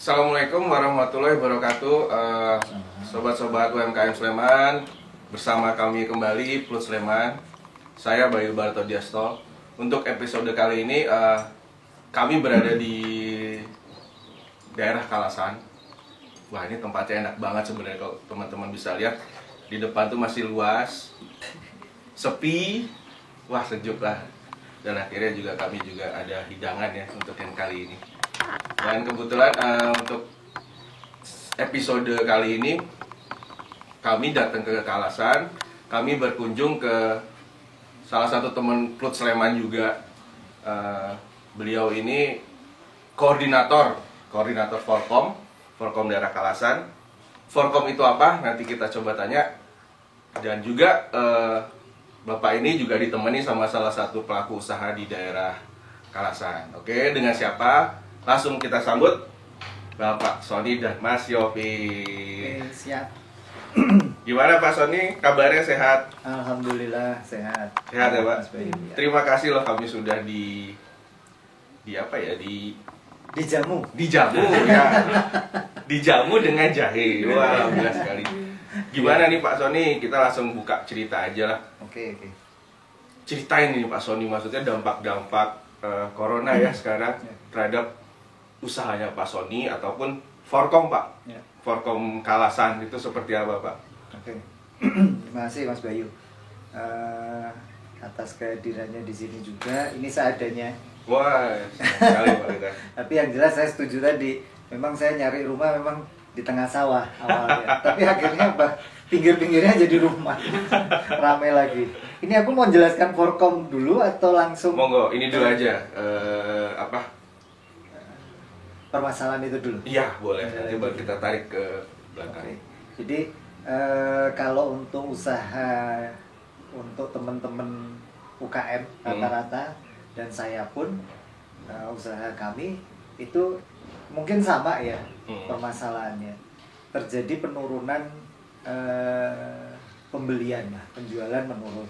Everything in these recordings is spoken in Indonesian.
Assalamualaikum warahmatullahi wabarakatuh, sobat-sobat UMKM Sleman. Bersama kami kembali Plut Sleman. Saya Bayu Barto Diasto. Untuk episode kali ini kami berada di daerah Kalasan. Wah, ini tempatnya enak banget sebenarnya, kalau teman-teman bisa lihat. Di depan tuh masih luas, sepi, wah sejuk lah. Dan akhirnya juga kami juga ada hidangan ya untuk yang kali ini. Dan kebetulan untuk episode kali ini kami datang ke Kalasan. Kami berkunjung ke salah satu teman Plut Sleman juga. Beliau ini koordinator Forkom daerah Kalasan. Forkom itu apa? Nanti kita coba tanya. Dan juga Bapak ini juga ditemani sama salah satu pelaku usaha di daerah Kalasan. Oke, dengan siapa? Langsung kita sambut Bapak Sony dan Mas Yofi. Siap. Gimana Pak Sony? Kabarnya sehat? Alhamdulillah sehat. Sehat ya Pak? Mas Bayu, ya. Terima kasih loh, kami sudah di apa ya? Dijamu ya. Dijamu dengan jahe. Wah, alhamdulillah sekali. Gimana nih Pak Sony? Kita langsung buka cerita aja lah. Oke. Ceritain nih Pak Sony, maksudnya dampak-dampak corona ya sekarang terhadap usahanya Pak Sony ataupun Forkom Pak. Ya. Forkom Kalasan itu seperti apa Pak? Oke. Terima kasih Mas Bayu atas kehadirannya di sini juga. Ini seadanya. Wah, senang sekali Pak kita. Tapi yang jelas saya setuju tadi. Memang saya nyari rumah memang di tengah sawah awalnya. Tapi akhirnya pinggir-pinggirnya jadi rumah. Rame lagi. Ini aku mau jelaskan Forkom dulu atau langsung? Monggo, ini dulu aja. Permasalahan itu dulu. Iya, boleh. Nanti baru kita tarik ke belakang. Oke. Jadi kalau untuk usaha untuk teman-teman UKM rata-rata dan saya pun usaha kami itu mungkin sama ya permasalahannya. Terjadi penurunan pembelian, penjualan menurun.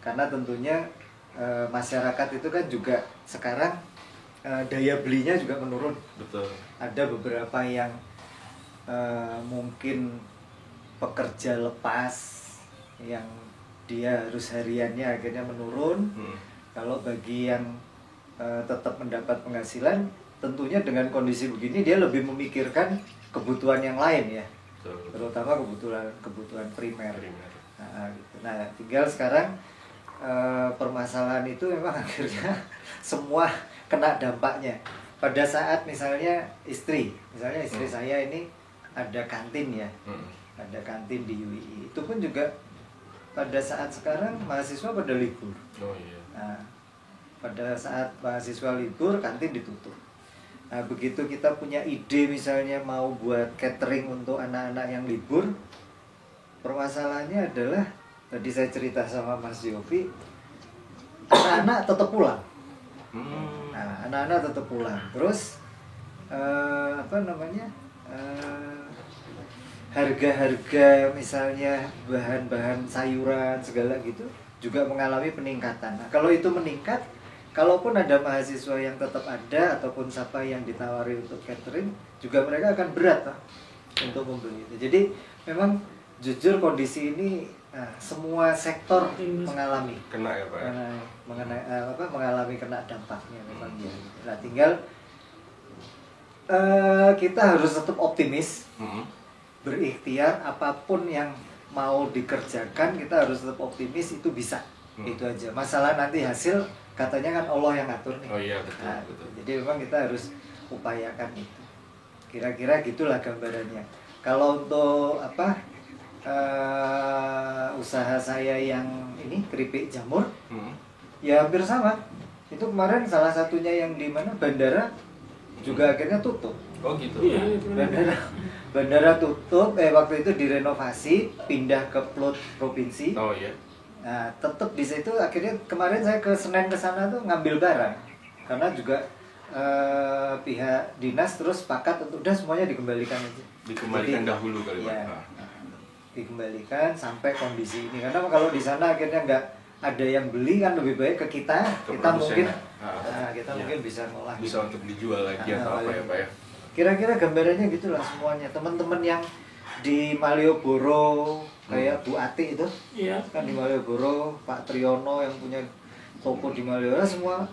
Karena tentunya masyarakat itu kan juga sekarang daya belinya juga menurun. Betul. Ada beberapa yang mungkin pekerja lepas yang dia harus hariannya akhirnya menurun. Kalau bagi yang tetap mendapat penghasilan, tentunya dengan kondisi begini dia lebih memikirkan kebutuhan yang lain ya. Betul. Terutama kebutuhan primer. Nah, tinggal sekarang permasalahan itu memang akhirnya semua kena dampaknya. Pada saat misalnya istri saya ini ada kantin ya, ada kantin di UII. Itu pun juga pada saat sekarang mahasiswa pada libur. Oh iya. Nah, pada saat mahasiswa libur kantin ditutup. Nah, begitu kita punya ide misalnya mau buat catering untuk anak-anak yang libur, permasalahannya adalah tadi saya cerita sama Mas Yofi, anak-anak tetap pulang. Nah, anak-anak tetap pulang. Terus harga-harga misalnya bahan-bahan sayuran segala gitu juga mengalami peningkatan. Nah, kalau itu meningkat, kalaupun ada mahasiswa yang tetap ada ataupun siapa yang ditawari untuk catering, juga mereka akan berat untuk membeli itu. Jadi memang jujur kondisi ini semua sektor mengalami Kena ya Pak? mengalami kena dampaknya memang ya. Nah, tinggal kita harus tetap optimis, berikhtiar apapun yang mau dikerjakan kita harus tetap optimis itu bisa. Itu aja. Masalah nanti hasil katanya kan Allah yang ngatur nih. Oh iya, betul, Nah, betul. Jadi memang kita harus upayakan itu. Kira-kira gitulah gambarannya. Kalau untuk usaha saya yang ini keripik jamur, ya hampir sama. Itu kemarin salah satunya yang di mana bandara juga akhirnya tutup. Oh gitu. Bandara tutup. Waktu itu direnovasi, pindah ke Plut provinsi. Oh iya. Nah, tetap di situ akhirnya kemarin saya ke Senen ke sana tuh ngambil barang. Karena juga pihak dinas terus sepakat untuk udah semuanya dikembalikan aja. Dikembalikan dahulu kali Pak. Ya, dikembalikan sampai kondisi ini. Karena kalau di sana akhirnya nggak ada yang beli kan lebih baik ke kita mungkin kita mungkin bisa ngolah bisa untuk dijual lagi atau apa ya Pak ya. Kira-kira gambarannya gitulah semuanya. Teman-teman yang di Malioboro kayak Bu Ati itu, Iya. kan di Malioboro, Pak Triyono yang punya toko di Malioboro semua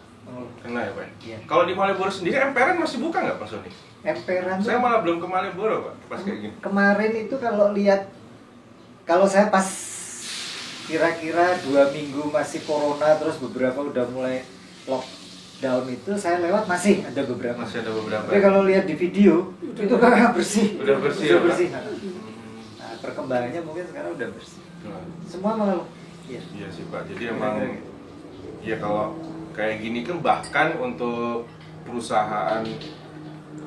Kena ya Pak? Iya. Kalau di Malioboro sendiri emperan masih buka nggak Pak Sony? emperan. Saya malah belum ke Malioboro Pak, pas kayak gini. Kemarin itu kalau lihat, kalau saya pas kira-kira 2 minggu masih corona, terus beberapa udah mulai lockdown itu, saya lewat masih ada beberapa. Masih ada beberapa. Tapi kalau lihat di video itu kan bersih. Udah bersih Udah ya, Pak? bersih. Nah, perkembangannya mungkin sekarang udah bersih. Nah, Semua malah iya. iya sih Pak, jadi emang ya kalau kayak gini kan bahkan untuk perusahaan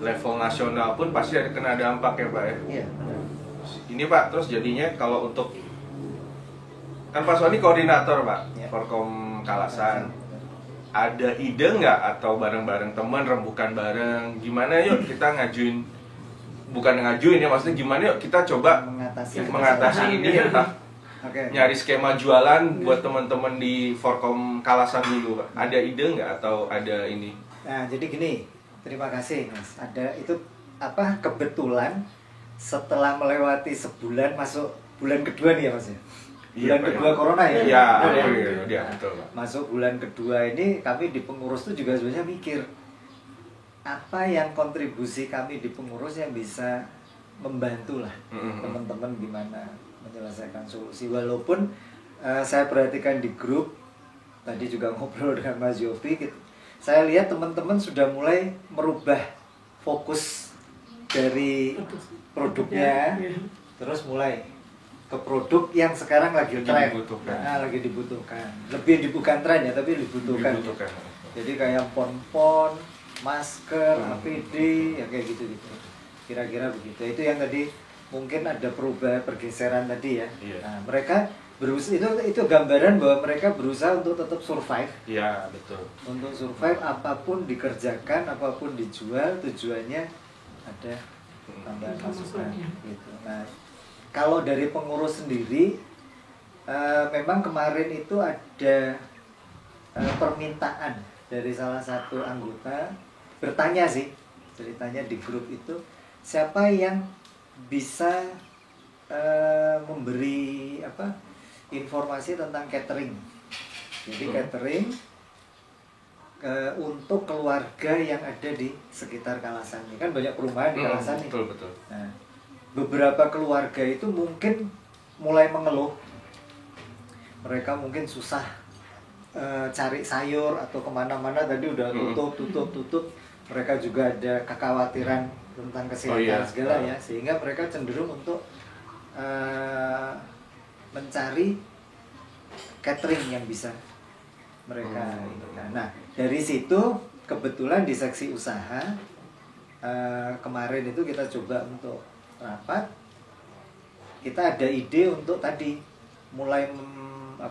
level nasional pun pasti ada kena dampak ya Pak ya. Iya, benar. Ini Pak, terus jadinya kalau untuk kan Pak Sony koordinator Pak, Ya. Forkom Kalasan. Ada ide nggak atau bareng-bareng teman rembukan bareng gimana yuk kita ngajuin, bukan ngajuin ya, maksudnya gimana yuk kita coba mengatasi ini ya, entah Oke. nyari skema jualan buat teman-teman di Forkom Kalasan dulu Pak. Ada ide nggak atau ada ini? Nah, jadi gini, terima kasih Mas. Ada itu apa kebetulan setelah melewati sebulan masuk bulan kedua nih ya Mas ya. Bulan Pak, kedua corona ya. Iya, Benar ya? iya, betul Pak. Masuk bulan kedua ini kami di pengurus tuh juga sebenarnya mikir apa yang kontribusi kami di pengurus yang bisa membantu lah teman-teman gimana menyelesaikan solusi, walaupun saya perhatikan di grup tadi juga ngobrol dengan Mas Yofi, saya lihat teman-teman sudah mulai merubah fokus dari produknya, terus mulai ke produk yang sekarang lagi tren, lagi dibutuhkan, lebih bukan tren ya, tapi dibutuhkan. Jadi kayak pon-pon, masker, APD, ya kayak gitu-gitu. Kira-kira begitu. Itu yang tadi mungkin ada perubahan pergeseran tadi ya. Iya. Nah, mereka berusaha, itu gambaran bahwa mereka berusaha untuk tetap survive. Iya, betul. Untuk survive apapun dikerjakan, apapun dijual, tujuannya ada tambahan masukan gitu. Nah, kalau dari pengurus sendiri, memang kemarin itu ada permintaan dari salah satu anggota bertanya sih, ceritanya di grup itu, siapa yang bisa memberi informasi tentang catering. Jadi catering untuk keluarga yang ada di sekitar Kalasan. Ini kan banyak perumahan di Kalasan nih. Betul. Nah, beberapa keluarga itu mungkin mulai mengeluh, mereka mungkin susah cari sayur atau kemana-mana, tadi udah tutup. Mereka juga ada kekhawatiran tentang kesehatan segala ya, sehingga mereka cenderung untuk mencari catering yang bisa mereka. Nah, dari situ kebetulan di seksi usaha kemarin itu kita coba untuk rapat, kita ada ide untuk tadi mulai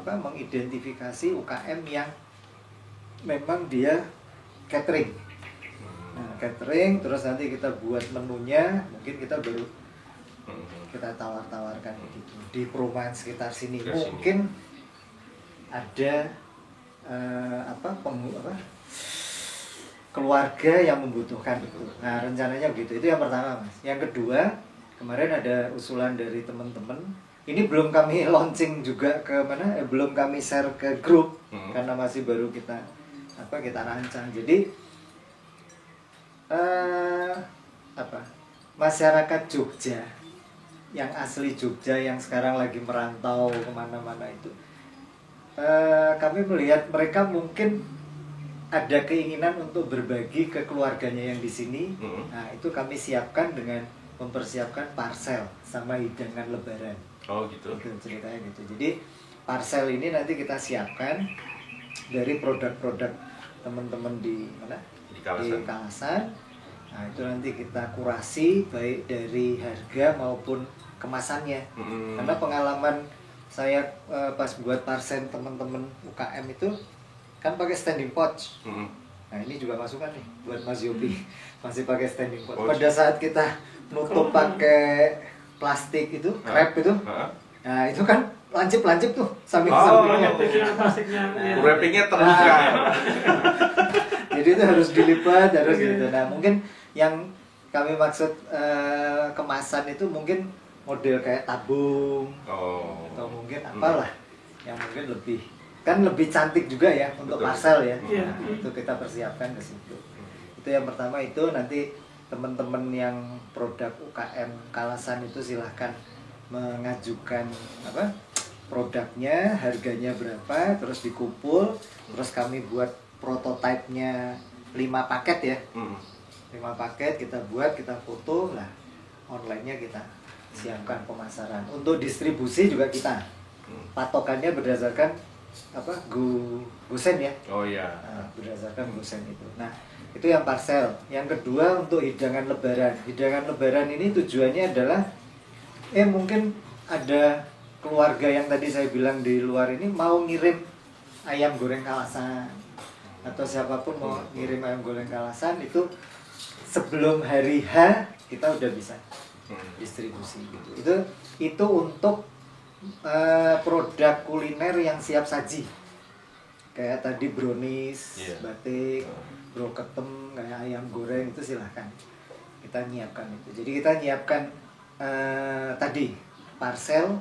mengidentifikasi UKM yang memang dia catering. Nah, catering, terus nanti kita buat menunya, mungkin kita baru kita tawar-tawarkan gitu di perumahan sekitar sini. Mungkin ada keluarga yang membutuhkan itu. Nah, rencananya begitu. Itu yang pertama, Mas. Yang kedua, kemarin ada usulan dari teman-teman. Ini belum kami launching juga ke mana, belum kami share ke grup karena masih baru kita rancang. Jadi masyarakat Jogja yang asli Jogja yang sekarang lagi merantau kemana-mana itu, kami melihat mereka mungkin ada keinginan untuk berbagi ke keluarganya yang di sini. Nah, itu kami siapkan dengan mempersiapkan parcel sama hidangan lebaran. Oh gitu. Itu ceritanya gitu. Jadi parcel ini nanti kita siapkan dari produk-produk teman-teman di mana? Di Kalasan. Nah, itu nanti kita kurasi baik dari harga maupun kemasannya. Karena pengalaman saya pas buat parcel teman-teman UKM itu kan pakai standing pouch. Nah, ini juga masukan nih buat Mas Yopi, masih pakai standing pouch. Pada saat kita nutup pakai plastik itu, wrap itu, nah itu kan lancip-lancip tuh samping-sampingnya. Wrappingnya terbuka. Jadi itu harus dilipat, harus gitu. Nah, mungkin yang kami maksud kemasan itu mungkin model kayak tabung atau mungkin apalah yang mungkin lebih cantik juga ya untuk parcel ya. Nah, itu kita persiapkan ke situ. Itu yang pertama. Itu nanti teman-teman yang produk UKM Kalasan itu silahkan mengajukan produknya, harganya berapa, terus dikumpul, terus kami buat prototipenya 5 paket ya. 5 paket kita buat, kita foto lah, online-nya kita siapkan pemasaran. Untuk distribusi juga kita patokannya berdasarkan gosen ya. Oh iya. Nah, berdasarkan gosen itu. Nah, itu yang parcel. Yang kedua untuk hidangan lebaran. Hidangan lebaran ini tujuannya adalah mungkin ada keluarga yang tadi saya bilang di luar ini mau ngirim ayam goreng Kalasan, atau siapapun mau ngirim ayam goreng Kalasan, itu sebelum hari H kita udah bisa distribusi gitu. Itu untuk produk kuliner yang siap saji, kayak tadi brownies, batik, broketem, kayak ayam goreng, itu silahkan kita nyiapkan itu. Jadi kita nyiapkan tadi parcel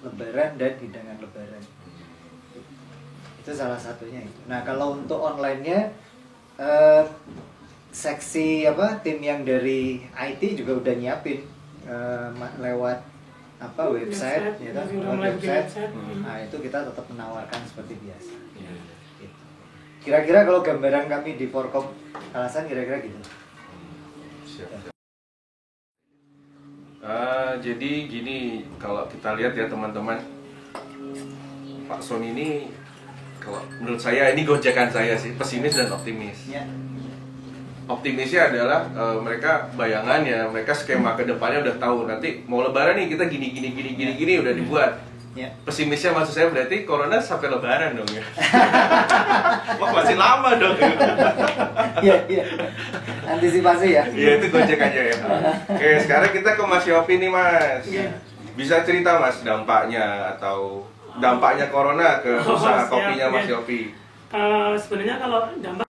lebaran dan hidangan lebaran, itu salah satunya itu. Nah, kalau untuk online-nya seksi tim yang dari IT juga udah nyiapin lewat website ya kan, website. Nah, itu kita tetap menawarkan seperti biasa. Gitu. Kira-kira kalau gambaran kami di Forkom Kalasan kira-kira gitu. Siap. Jadi gini, kalau kita lihat ya teman-teman, Pak Son ini kalau menurut saya ini gojekan saya sih, pesimis dan optimis. Ya. Optimisnya adalah mereka bayangan ya, mereka skema kedepannya udah tahu nanti mau lebaran nih kita gini udah dibuat. Ya. Pesimisnya maksud saya berarti corona sampai lebaran dong ya. Wah, masih lama dong. Iya. Antisipasi ya. Iya, itu gojekannya ya. Oke, sekarang kita ke Mas Yopi nih, Mas. Bisa cerita Mas dampaknya corona ke usaha kopinya Mas Yopi. Sebenarnya kalau dampak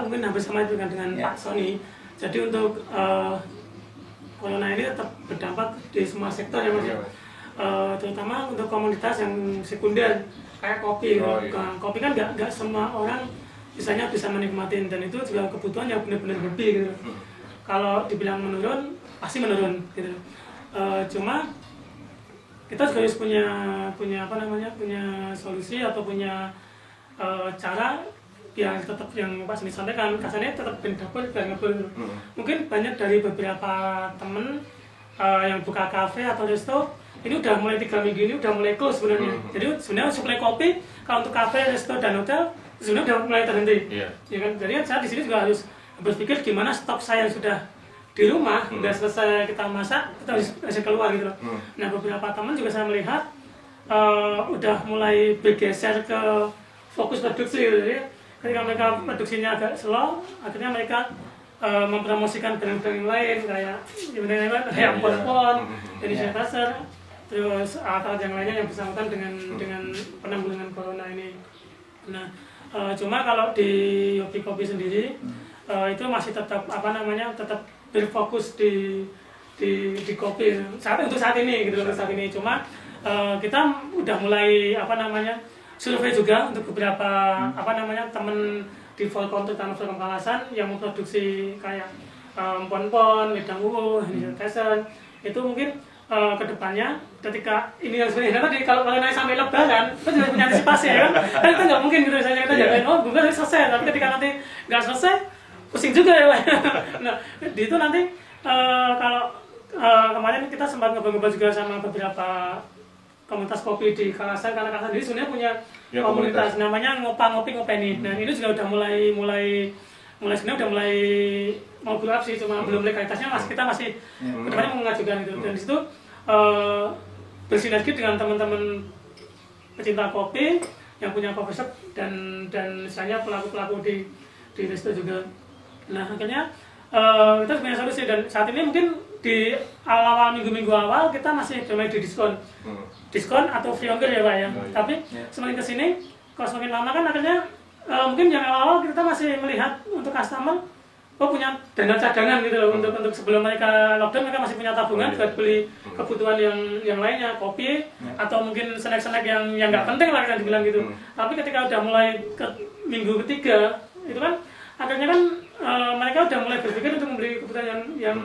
mungkin hampir sama juga dengan Pak Sony. Jadi untuk corona ini tetap berdampak di semua sektor ya Mas. Terutama untuk komunitas yang sekunder kayak kopi. Kopi kan nggak semua orang bisa menikmati, dan itu juga kebutuhan yang benar-benar lebih gitu. Kalau dibilang menurun pasti menurun gitu. Cuma kita juga harus punya solusi atau punya cara biar tetap yang Pak Seni sampaikan, kasarnya tetap berdapur dan ngebul. Mungkin banyak dari beberapa temen yang buka kafe atau resto ini udah mulai 3 minggu ini udah mulai close sebenarnya. Jadi sebenarnya suplai kopi kalau untuk kafe, resto dan hotel sebenarnya udah mulai terhenti. Ya kan? Jadi saya di sini juga harus berpikir gimana stok saya yang sudah di rumah udah selesai kita masak, kita harus keluar gitu loh. Nah, beberapa teman juga saya melihat udah mulai bergeser ke fokus produksi gitu. Jadi ketika mereka produksinya agak slow, akhirnya mereka mempromosikan brand-brand yang lain kayak pon-pon, jadi sanitizer, terus alat yang lainnya yang bersangkutan dengan penanggulangan corona ini. Nah, cuma kalau di Yopi Kopi sendiri itu masih tetap tetap berfokus di kopi untuk saat ini gitu. Cuma kita udah mulai survei juga untuk beberapa teman di Forkom, terutama Forkom Kalasan yang memproduksi kayak pon-pon, wedang ungu, sanitizer. Itu mungkin kedepannya ketika ini yang sebenarnya tadi kalau naik sampai lebaran kita juga punya antisipasi ya kan. Kan kita nggak mungkin gitu misalnya kita jagain bunga selesai, tapi ketika nanti nggak selesai pusing juga ya. Nah, di itu nanti kalau kemarin kita sempat ngobrol-ngobrol juga sama beberapa komunitas kopi di Kalasan, karena Kalasan sendiri sebenarnya punya komunitas namanya Ngopi Ngopeni. Dan ini juga udah mulai sebenarnya udah mulai mau grow up sih, cuma belum legalitasnya kita masih kedepannya mau mengajukan itu. Dan di situ bersinergi dengan teman-teman pecinta kopi yang punya coffee shop dan misalnya pelaku-pelaku di resto juga. Nah, akhirnya kita punya solusi, dan saat ini mungkin di awal minggu-minggu awal kita masih mulai di diskon atau free ongkir ya Pak ya. Tapi semakin kesini, kalau semakin lama kan akhirnya mungkin yang awal-awal kita masih melihat untuk customer punya dana cadangan gitu loh untuk sebelum mereka lockdown mereka masih punya tabungan buat beli kebutuhan yang lainnya, kopi atau mungkin snack-snack yang nggak penting lah kan dibilang gitu. Tapi ketika udah mulai ke minggu ketiga itu kan akhirnya kan mereka udah mulai berpikir untuk membeli kebutuhan yang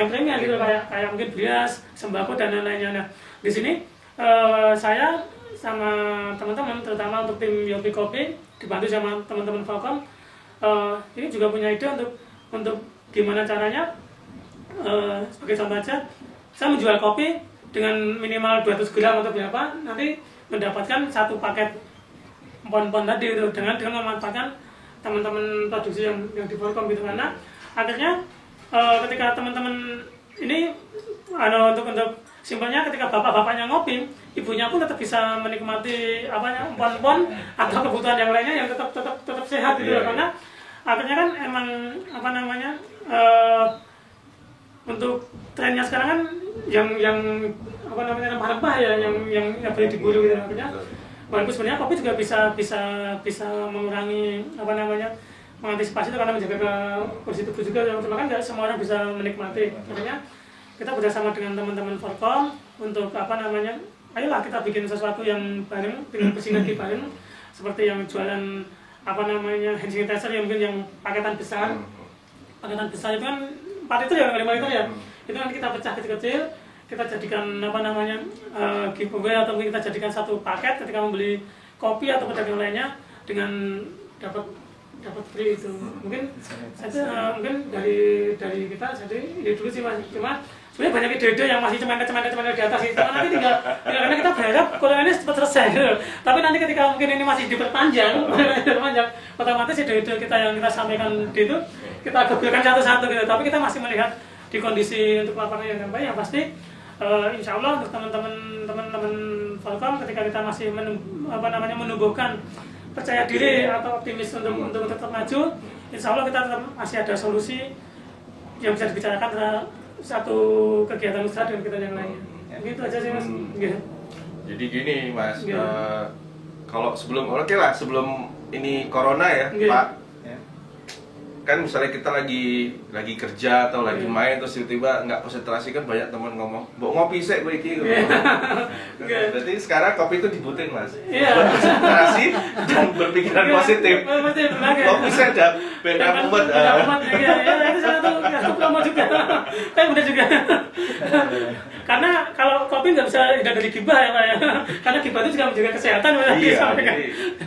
premium gitu kayak mungkin beras, sembako dan lain-lainnya. Nah di sini saya sama teman-teman terutama untuk tim Yopi Kopi dibantu sama teman-teman Falcom ini juga punya ide untuk gimana caranya sebagai contoh aja saya menjual kopi dengan minimal 200 gram atau berapa nanti mendapatkan satu paket pon-pon tadi itu dengan memanfaatkan teman-teman produksi yang di Falcom gitu karena akhirnya ketika teman-teman ini untuk simpelnya ketika bapak-bapaknya ngopi, ibunya pun tetap bisa menikmati pon-pon atau kebutuhan yang lainnya yang tetap sehat gitu karena akhirnya kan emang untuk trennya sekarang kan yang rempah-rempah ya yang boleh diburu gitu akhirnya walaupun sebenarnya kopi juga bisa mengurangi mengantisipasi itu karena menjaga kondisi tubuh juga cuma kan nggak semua orang bisa menikmati makanya kita bersama dengan teman-teman Falcom untuk ayolah kita bikin sesuatu yang bareng dengan bersinergi bareng seperti yang jualan hand sanitizer yang mungkin yang paketan besar itu kan 4 liter ya 5 liter ya itu kan kita pecah kecil-kecil kita jadikan giveaway atau mungkin kita jadikan satu paket ketika membeli kopi atau pedagang lainnya dengan dapat free itu mungkin mungkin dari kita jadi ide dulu sih mas cuma sebenarnya banyak ide-ide yang masih cemanda di atas itu nanti tinggal karena kita berharap kalau ini cepat selesai gitu. Tapi nanti ketika mungkin ini masih diperpanjang otomatis ide-ide kita yang kita sampaikan di itu kita gabungkan satu-satu gitu tapi kita masih melihat di kondisi untuk lapangan yang baik yang pasti insya Allah untuk teman-teman Falcom ketika kita masih menumbuhkan percaya diri atau optimis untuk tetap maju, insya Allah kita tetap masih ada solusi yang bisa dibicarakan antara satu kegiatan usaha dengan kegiatan yang lainnya. Gitu aja sih mas. Jadi gini mas, kalau sebelum ini corona ya Pak, kan misalnya kita lagi kerja atau lagi main terus tiba-tiba nggak konsentrasi kan banyak teman ngomong mau ngopi sih gue iki berarti sekarang kopi itu dibutuhin mas buat konsentrasi dan berpikiran positif kopi sih ada beda umat itu salah satu promo juga kan udah juga karena kalau kopi nggak bisa hidup dari gibah ya Pak ya karena gibah itu juga menjaga kesehatan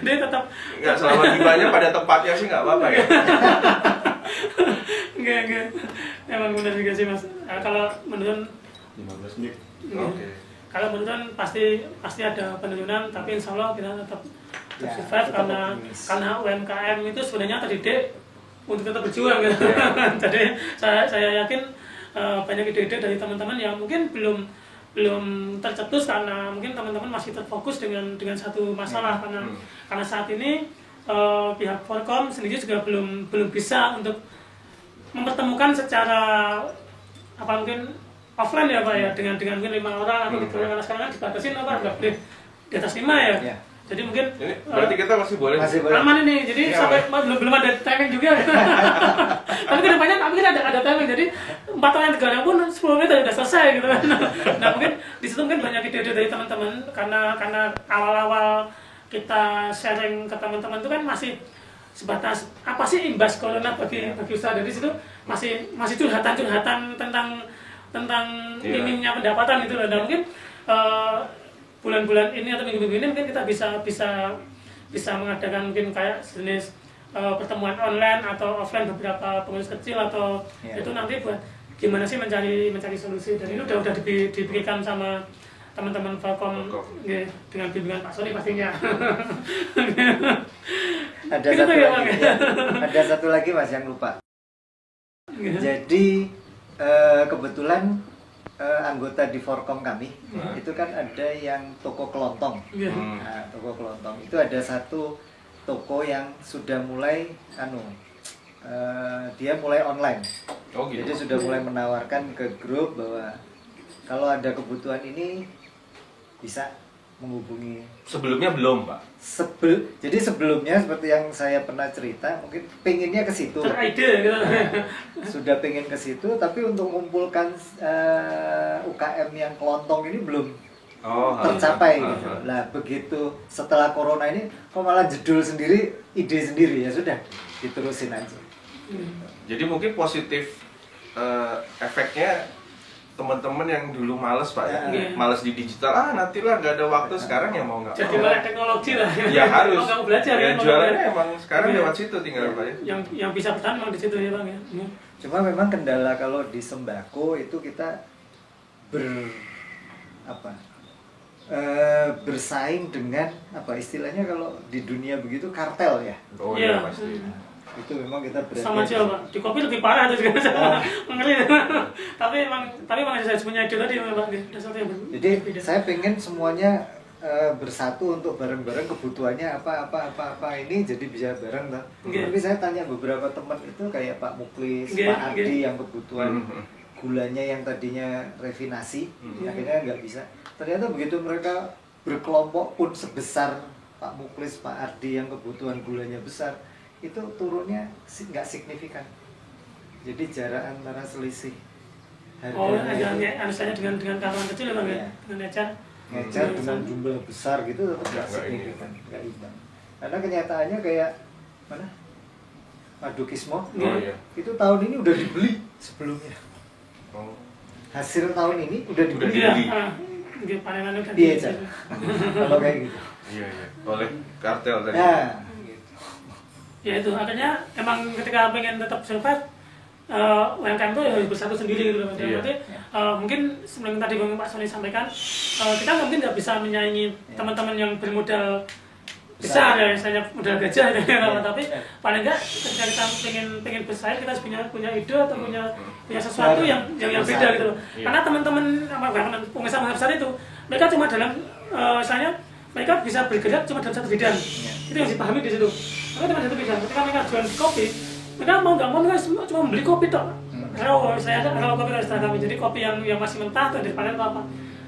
jadi tetap nggak selama gibahnya pada tempatnya sih nggak apa-apa ya enggak emang benar juga sih mas kalau menurun 15 menit kalau menurun pasti ada penurunan tapi insya Allah kita tetap survive karena UMKM itu sebenarnya terdidik untuk tetap berjuang gitu. Jadi saya yakin banyak ide-ide dari teman-teman yang mungkin belum tercetus karena mungkin teman-teman masih terfokus dengan satu masalah karena saat ini pihak Falcom sendiri juga belum bisa untuk mempertemukan secara mungkin offline ya Pak ya dengan mungkin 5 orang atau gitu karena sekarang kan dibatasin nggak boleh di atas 5 ya. Jadi mungkin ini berarti kita masih boleh aman ini jadi sampai belum ada timing juga tapi kedepannya mungkin ada timing jadi 4 orang 3 orang pun 10 menit sudah selesai gitu kan. Nah mungkin di situ mungkin banyak ide-ide dari teman-teman karena awal-awal kita sharing ke teman-teman itu kan masih sebatas apa sih imbas corona bagi usaha dari situ masih curhatan tentang minimnya pendapatan gitu loh. Dan mungkin bulan-bulan ini atau minggu-minggu ini mungkin kita bisa mengadakan mungkin kayak jenis pertemuan online atau offline beberapa pengurus kecil atau itu nanti buat gimana sih mencari solusi dan ini udah diberikan sama teman-teman Falcom dengan bimbingan Pak Sony pastinya. Ada satu lagi mas yang lupa. Jadi kebetulan anggota di Falcom kami itu kan ada yang toko kelontong. Nah, toko kelontong itu ada satu toko yang sudah mulai dia mulai online. Jadi sudah mulai menawarkan ke grup bahwa kalau ada kebutuhan ini bisa menghubungi. Sebelumnya belum, Pak. Jadi sebelumnya seperti yang saya pernah cerita, mungkin pengennya ke situ. Teride gitu. Sudah pengen ke situ, tapi untuk mengumpulkan UKM yang kelontong ini belum tercapai gitu. Nah, begitu setelah corona ini kok malah jedul sendiri, ide sendiri, ya sudah diterusin aja. Jadi mungkin positif efeknya teman-teman yang dulu males Pak ya, males di digital, nantilah nggak ada waktu, sekarang ya mau nggak jadi melek teknologi lah ya harus mau nggak belajar ya, ya, jualannya emang sekarang lewat situ tinggal Pak ya. Yang bisa bertahan memang di situ ya Bang ya. Cuma memang kendala kalau di sembako itu kita bersaing dengan apa istilahnya kalau di dunia begitu kartel ya. Oh iya pasti. Itu memang kita berada sama aja Pak, di kopi lebih parah itu juga ngeri. tapi emang saya punya ide tadi Pak, jadi saya pengen semuanya bersatu untuk bareng-bareng kebutuhannya apa ini jadi bisa bareng toh. Tapi saya tanya beberapa teman itu kayak Pak Muklis, Pak Ardi yang kebutuhan gulanya yang tadinya refinasi akhirnya nggak bisa. Ternyata begitu mereka berkelompok pun sebesar Pak Muklis, Pak Ardi yang kebutuhan gulanya besar, itu turunnya nggak signifikan. Jadi jarak antara selisih harganya dengan karyawan kecil ya Bang ya, dengan ngejar dengan jumlah besar gitu tetap nggak signifikan, nggak imbang. Karena kenyataannya kayak mana Madukismo itu tahun ini udah dibeli sebelumnya. Hasil tahun ini udah dibeli. Panenannya kan dia aja. Kalau kayak gitu. Iya. Oleh kartel tadi. Ya itu akhirnya emang ketika pengen tetap survive UMKM itu harus bersatu sendiri gitu. Jadi mungkin sebelum tadi Pak Sony sampaikan kita mungkin nggak bisa menyaingi teman-teman yang bermodal besar ya, misalnya modal gajah tapi paling nggak ketika kita pengen bersaing kita harus punya ide atau punya sesuatu yang beda gitu loh. Karena teman-teman pengusaha besar itu mereka cuma dalam misalnya mereka bisa bergerak cuma dalam satu bidang. Itu yang dipahami di situ. Mereka cuma satu bidang. Ketika mereka jual kopi, mereka mau nggak mau mereka cuma membeli kopi tok. Kalau saya ada kalau kopi dari kami, jadi kopi yang masih mentah atau dari panen atau apa.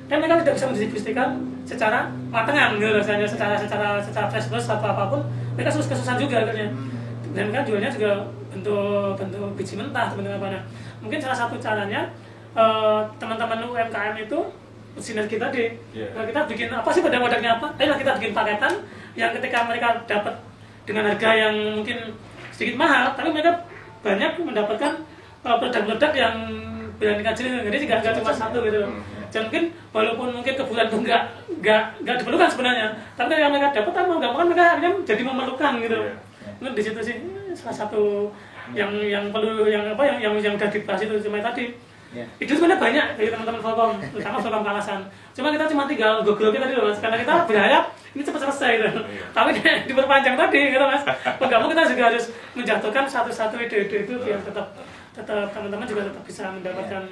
Dan mereka tidak bisa mendistribusikan secara matangan gitu, misalnya secara fresh terus atau apapun, mereka kesusahan juga akhirnya. Dan mereka jualnya juga bentuk biji mentah teman-teman apa. Mungkin salah satu caranya teman-teman UMKM itu sinergi tadi. Nah, kita bikin apa sih produk-produknya apa? Ayolah kita bikin paketan yang ketika mereka dapat dengan harga yang mungkin sedikit mahal, tapi mereka banyak mendapatkan produk-produk yang berani kecil, jadi nggak cuma satu gitu. Dan mungkin walaupun mungkin kebutuhan itu nggak diperlukan sebenarnya, tapi yang mereka dapat kan mau nggak mau kan mereka akhirnya jadi memerlukan gitu. Mungkin di situ sih salah satu yang perlu yang udah dibahas itu cuma tadi. Itu sebenarnya banyak dari teman-teman Volcom, terutama Volcom Kalasan. Cuma kita cuma tinggal grogi tadi loh Mas, karena kita berharap ini cepat selesai gitu. Tapi diperpanjang tadi gitu Mas. Nggak mau kita juga harus menjatuhkan satu-satu ide-ide itu biar tetap teman-teman juga tetap bisa mendapatkan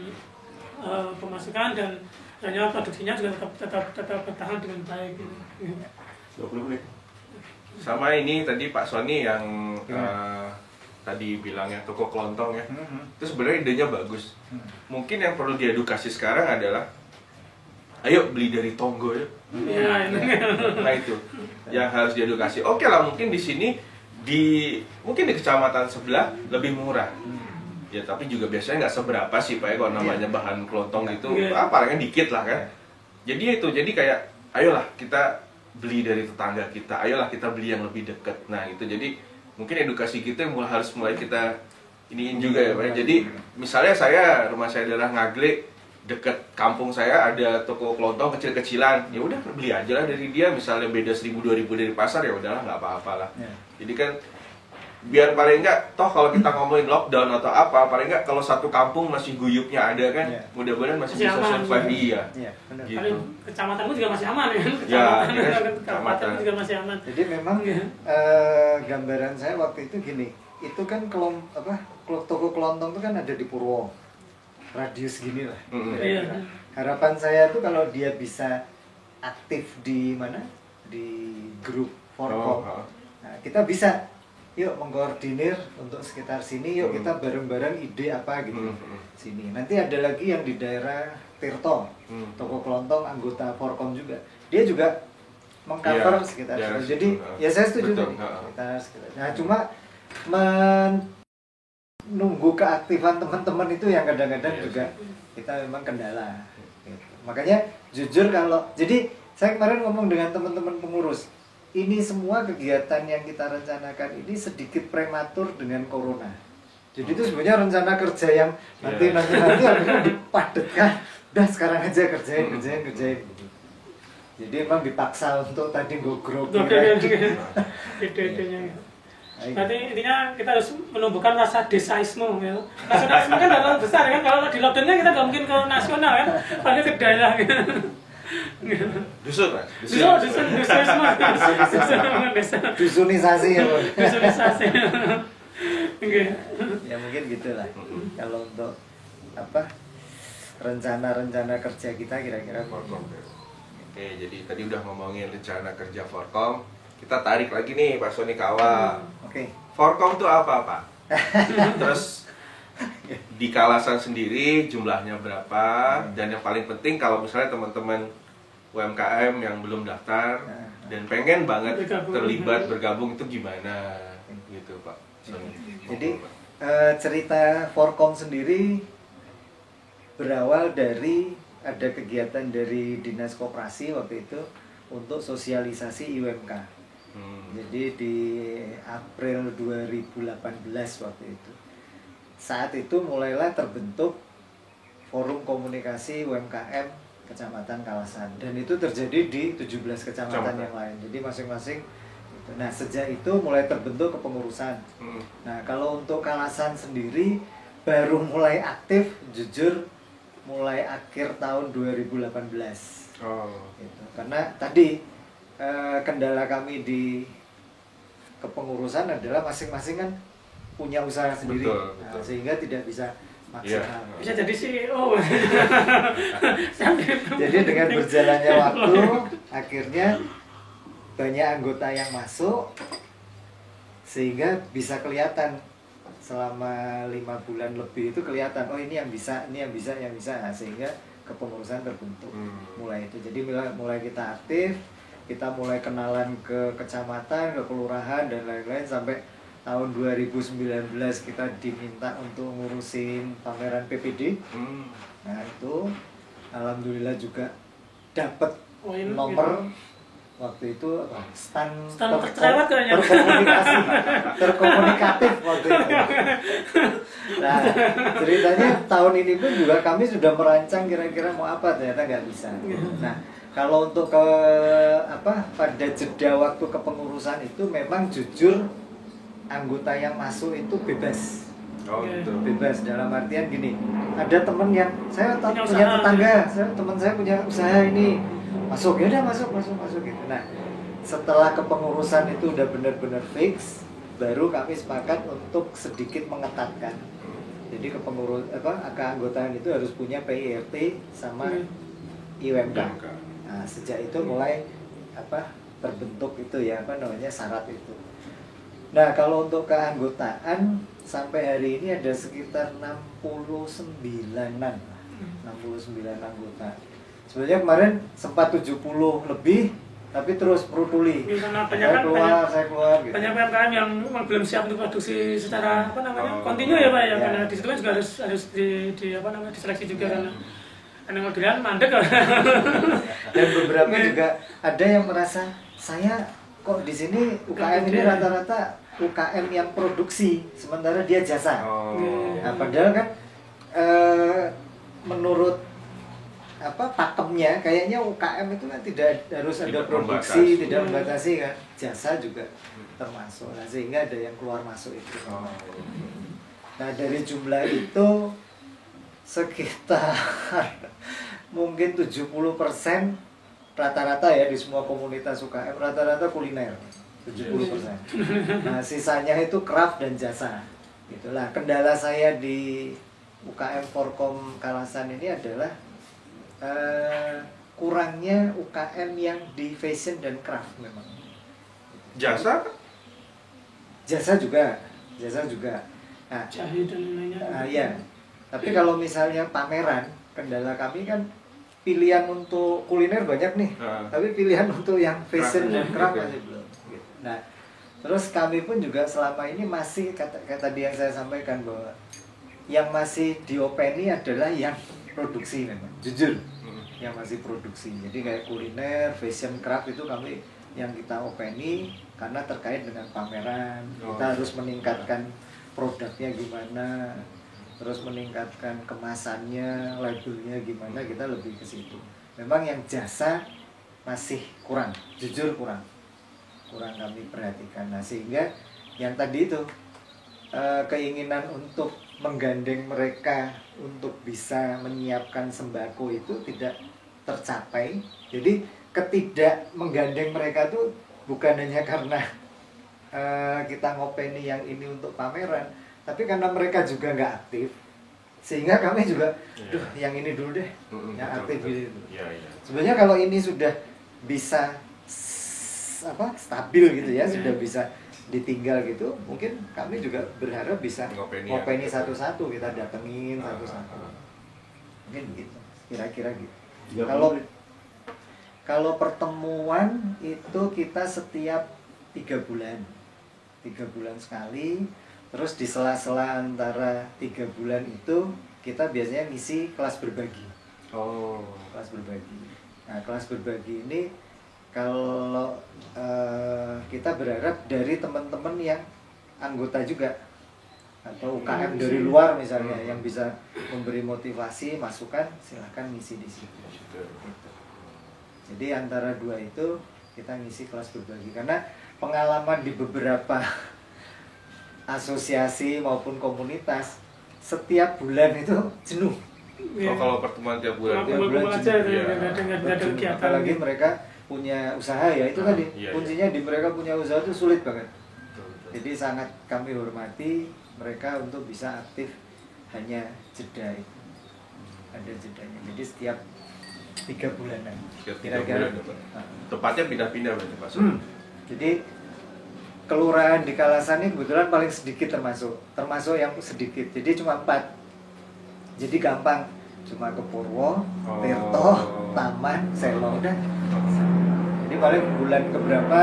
pemasukan dan hanya produksinya juga tetap bertahan dengan baik gitu. 20 menit. Sama ini tadi Pak Sony yang tadi bilangnya toko kelontong ya. Itu sebenarnya idenya bagus. Mungkin yang perlu diedukasi sekarang adalah ayo beli dari tonggo ya. Nah itu yang harus diedukasi. Oke lah mungkin di sini mungkin di kecamatan sebelah lebih murah. Ya tapi juga biasanya nggak seberapa sih Pak ya kalau namanya bahan kelontong gitu. Palingnya dikit lah kan. Jadi kayak ayolah kita beli dari tetangga kita. Ayolah kita beli yang lebih dekat. Nah itu jadi mungkin edukasi kita harus mulai kita iniin juga ya Pak. Jadi misalnya rumah saya adalah Ngagle, dekat kampung saya ada toko kelontong kecil-kecilan, ya udah beli aja lah dari dia, misalnya beda 1.000-2.000 dari pasar ya udahlah nggak apa-apa lah. Jadi kan biar paling enggak toh kalau kita ngomongin lockdown atau apa, paling enggak kalau satu kampung masih guyupnya ada kan, mudah-mudahan masih bisa survive dia. Gitu. Kecamatanmu juga masih aman ya. Kecamatan juga masih aman. Jadi memang gambaran saya waktu itu gini, itu kan toko kelontong itu kan ada di Purwo, radius gini lah. Harapan saya tuh kalau dia bisa aktif di mana, di grup Volcom, nah, kita bisa yuk mengkoordinir untuk sekitar sini, yuk kita bareng-bareng ide apa gitu sini. Nanti ada lagi yang di daerah Tirto, toko kelontong anggota Volcom juga. dia juga mengcover Iya, sekitar iya, situ. Jadi ya saya setuju betul, nih, sekitar sekitar. Nah cuma menunggu keaktifan teman-teman itu yang kadang-kadang Iya, juga kita memang kendala. Gitu. Makanya jujur kalau jadi saya kemarin ngomong dengan teman-teman pengurus, ini semua kegiatan yang kita rencanakan ini sedikit prematur dengan corona. Jadi itu sebenarnya rencana kerja yang nanti akhirnya dipadatkan. Udah sekarang aja kerjain. Gitu. Jadi emang dipaksa untuk tadi grogi. Ide-idenya. Berarti intinya kita harus menumbuhkan rasa desaisme ya. Nasionalisme kan dalam besar kan, kalau di lockdownnya kita nggak mungkin ke nasional kan, paling ke daerah gitu. Dusun Mas. Dusunisasi ya Bang. Dusunisasi. Oke. Ya mungkin gitulah. Kalau untuk apa rencana-rencana kerja kita kira-kira Forkom. Oke, jadi tadi udah ngomongin rencana kerja Forkom. Kita tarik lagi nih Pak Sony ke awal. Oke. Forkom itu apa Pak? Terus di Kalasan sendiri jumlahnya berapa? Dan yang paling penting kalau misalnya teman-teman UMKM yang belum daftar dan pengen banget terlibat bergabung itu gimana? Gitu Pak Sony. Jadi cerita Forkom sendiri berawal dari ada kegiatan dari Dinas Koperasi waktu itu untuk sosialisasi IUMK. Jadi di April 2018 waktu itu. Saat itu mulailah terbentuk Forum Komunikasi UMKM Kecamatan Kalasan, dan itu terjadi di 17 kecamatan yang lain. Jadi masing-masing. Nah sejak itu mulai terbentuk kepengurusan. Nah kalau untuk Kalasan sendiri baru mulai aktif jujur mulai akhir tahun 2018. Gitu. Karena tadi kendala kami di kepengurusan adalah masing-masing kan punya usaha sendiri. Betul. Nah, sehingga tidak bisa maksimal. Bisa jadi CEO. Jadi dengan berjalannya waktu akhirnya banyak anggota yang masuk sehingga bisa kelihatan selama 5 bulan lebih itu kelihatan oh ini yang bisa. Nah, sehingga kepengurusan terbentuk mulai itu. Jadi mulai kita aktif, kita mulai kenalan ke kecamatan, ke kelurahan dan lain-lain sampai tahun 2019 kita diminta untuk ngurusin pameran PPD. Nah itu alhamdulillah juga dapat nomor waktu itu apa? stand terkomunikatif waktu itu. Nah ceritanya tahun ini pun juga kami sudah merancang kira-kira mau apa, ternyata nggak bisa. Nah kalau untuk pada jeda waktu kepengurusan itu memang jujur anggota yang masuk itu bebas. Gitu. Bebas dalam artian gini, ada temen yang saya punya tetangga, teman saya punya usaha ini, masuk ya udah masuk gitu. Nah setelah kepengurusan itu udah benar-benar fix, baru kami sepakat untuk sedikit mengetatkan. Jadi keanggotaan itu harus punya PIRT sama IUMK. Nah sejak itu mulai terbentuk itu ya syarat itu. Nah kalau untuk keanggotaan sampai hari ini ada sekitar 69-an 69 anggota. Sebenarnya kemarin sempat 70 lebih, tapi terus perutuli. Saya keluar gitu. Banyak UMKM yang memang belum siap untuk produksi secara kontinu ya Pak ya. Karena di situ kan juga harus diseleksi juga karena orderan mandek. Dan beberapa juga ada yang merasa saya kok di sini UKM ini rata-rata UKM yang produksi, sementara dia jasa. Nah, padahal kan menurut pakemnya kayaknya UKM itu kan tidak harus ada produksi, tidak membatasi kan, jasa juga termasuk. Nah, sehingga ada yang keluar masuk itu. Nah dari jumlah itu sekitar mungkin 70% rata-rata ya di semua komunitas UKM rata-rata kuliner 70%. Nah sisanya itu craft dan jasa. Itulah kendala saya di UKM Forkom Kalasan ini adalah kurangnya UKM yang di fashion dan craft memang. Jasa juga. Nah, jahit dan lainnya. Iya. Tapi kalau misalnya pameran, kendala kami kan pilihan untuk kuliner banyak nih, tapi pilihan untuk yang fashion dan craft masih belum. Nah, terus kami pun juga selama ini masih kayak tadi yang saya sampaikan bahwa yang masih diopeni adalah yang produksi memang, jujur, yang masih produksi. Jadi kayak kuliner, fashion, craft itu kami yang kita openi karena terkait dengan pameran. Kita harus meningkatkan produknya gimana, terus meningkatkan kemasannya, labelnya gimana, kita lebih ke situ. Memang yang jasa masih kurang, jujur kurang kami perhatikan. Nah, sehingga yang tadi itu keinginan untuk menggandeng mereka untuk bisa menyiapkan sembako itu tidak tercapai. Jadi ketidak menggandeng mereka tuh bukan hanya karena kita ngopeni yang ini untuk pameran, tapi karena mereka juga nggak aktif, sehingga kami juga, yang ini dulu deh, yang aktif gitu. Sebenarnya kalau ini sudah bisa stabil gitu ya, sudah bisa ditinggal gitu, mungkin kami juga berharap bisa ngopeni satu-satu, kita datengin satu-satu, mungkin gitu, kira-kira gitu. Kalau pertemuan itu kita setiap 3 bulan sekali. Terus di sela-sela antara 3 bulan itu kita biasanya ngisi kelas berbagi. Kelas berbagi. Nah, kelas berbagi ini kalau kita berharap dari teman-teman yang anggota juga atau UKM dari luar misalnya yang bisa memberi motivasi, masukan, silahkan ngisi di situ. Jadi antara dua itu kita ngisi kelas berbagi, karena pengalaman di beberapa asosiasi maupun komunitas setiap bulan itu jenuh. Kalau pertemuan tiap bulan aja nggak ada kegiatan. Apalagi mereka punya usaha ya, itu tadi kuncinya di mereka punya usaha itu sulit banget. Jadi sangat kami hormati mereka untuk bisa aktif, hanya jeda itu ada jedanya. Jadi setiap 3 bulanan. Kira-kira tepatnya pindah-pindah berarti Pak. Jadi kelurahan di Kalasan ini kebetulan paling sedikit termasuk yang sedikit. Jadi cuma 4. Jadi gampang, cuma ke Purwo, Tirto, Taman, Selo udah. Jadi paling bulan keberapa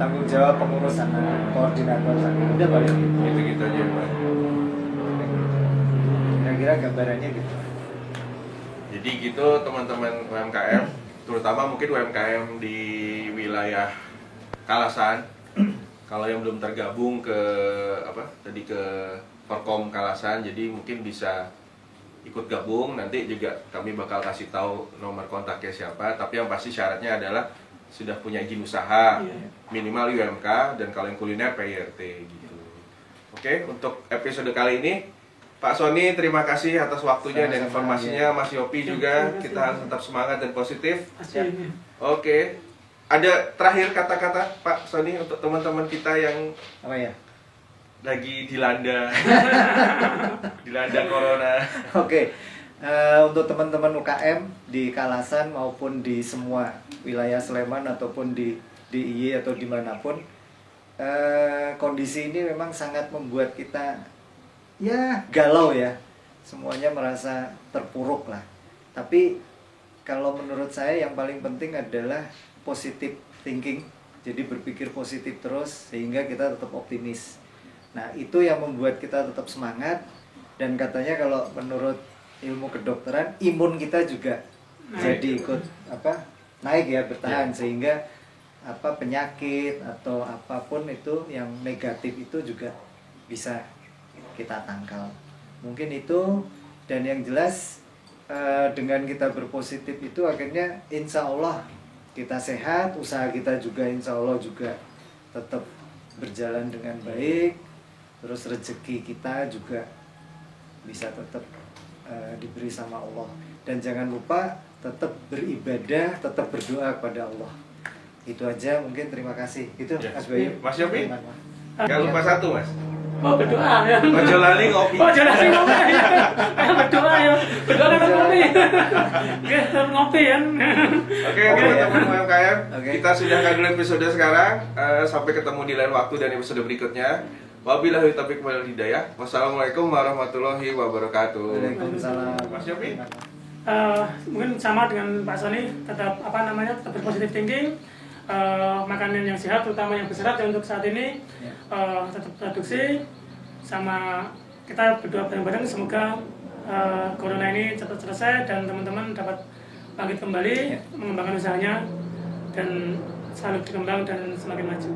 tanggung jawab pengurus sana, koordinator sana, udah paling gitu aja Pak. Kira-kira gambarannya gitu. Jadi gitu teman-teman UMKM, terutama mungkin UMKM di wilayah Kalasan. Kalau yang belum tergabung ke ke Forkom Kalasan, jadi mungkin bisa ikut gabung. Nanti juga kami bakal kasih tahu nomor kontaknya siapa. Tapi yang pasti syaratnya adalah sudah punya izin usaha, minimal UMK, dan kalau yang kuliner PYRT gitu. Oke, untuk episode kali ini Pak Sony, terima kasih atas waktunya dan informasinya. Mas Yopi juga, kita harus tetap semangat dan positif. Oke, ada terakhir kata-kata Pak Sony untuk teman-teman kita yang lagi dilanda corona. Oke, untuk teman-teman UKM di Kalasan maupun di semua wilayah Sleman ataupun di DIY atau dimanapun, kondisi ini memang sangat membuat kita galau ya, semuanya merasa terpuruk lah. Tapi kalau menurut saya yang paling penting adalah positive thinking, jadi berpikir positif terus sehingga kita tetap optimis. Nah, itu yang membuat kita tetap semangat, dan katanya kalau menurut ilmu kedokteran, imun kita juga jadi ikut naik ya, bertahan, sehingga penyakit atau apapun itu yang negatif itu juga bisa kita tangkal. Mungkin itu, dan yang jelas dengan kita berpositif itu akhirnya insya Allah kita sehat, usaha kita juga insya Allah juga tetap berjalan dengan baik, terus rezeki kita juga bisa tetap diberi sama Allah. Dan jangan lupa tetap beribadah, tetap berdoa kepada Allah. Itu aja mungkin, terima kasih. Itu Mas Bayu. Mas Yopi? Jangan lupa satu Mas. Berdoa ya. Ojo lali ngopi. Berdoa ya. Berdoa kan ngopi. Ngopi ya. Oke, teman-teman UMKM, kita sudah dulu episode sekarang. Sampai ketemu di lain waktu dan episode berikutnya. Wabillahi taufiq wal hidayah. Wassalamualaikum warahmatullahi wabarakatuh. Waalaikumsalam. Mas Yopi? mungkin sama dengan Pak Sony, tetap tetap berpositif thinking, makanan yang sehat terutama yang berserat ya untuk saat ini, tetap produksi, sama kita berdoa bareng-bareng semoga corona ini cepat selesai dan teman-teman dapat bangkit kembali, mengembangkan usahanya dan selalu berkembang dan semakin maju.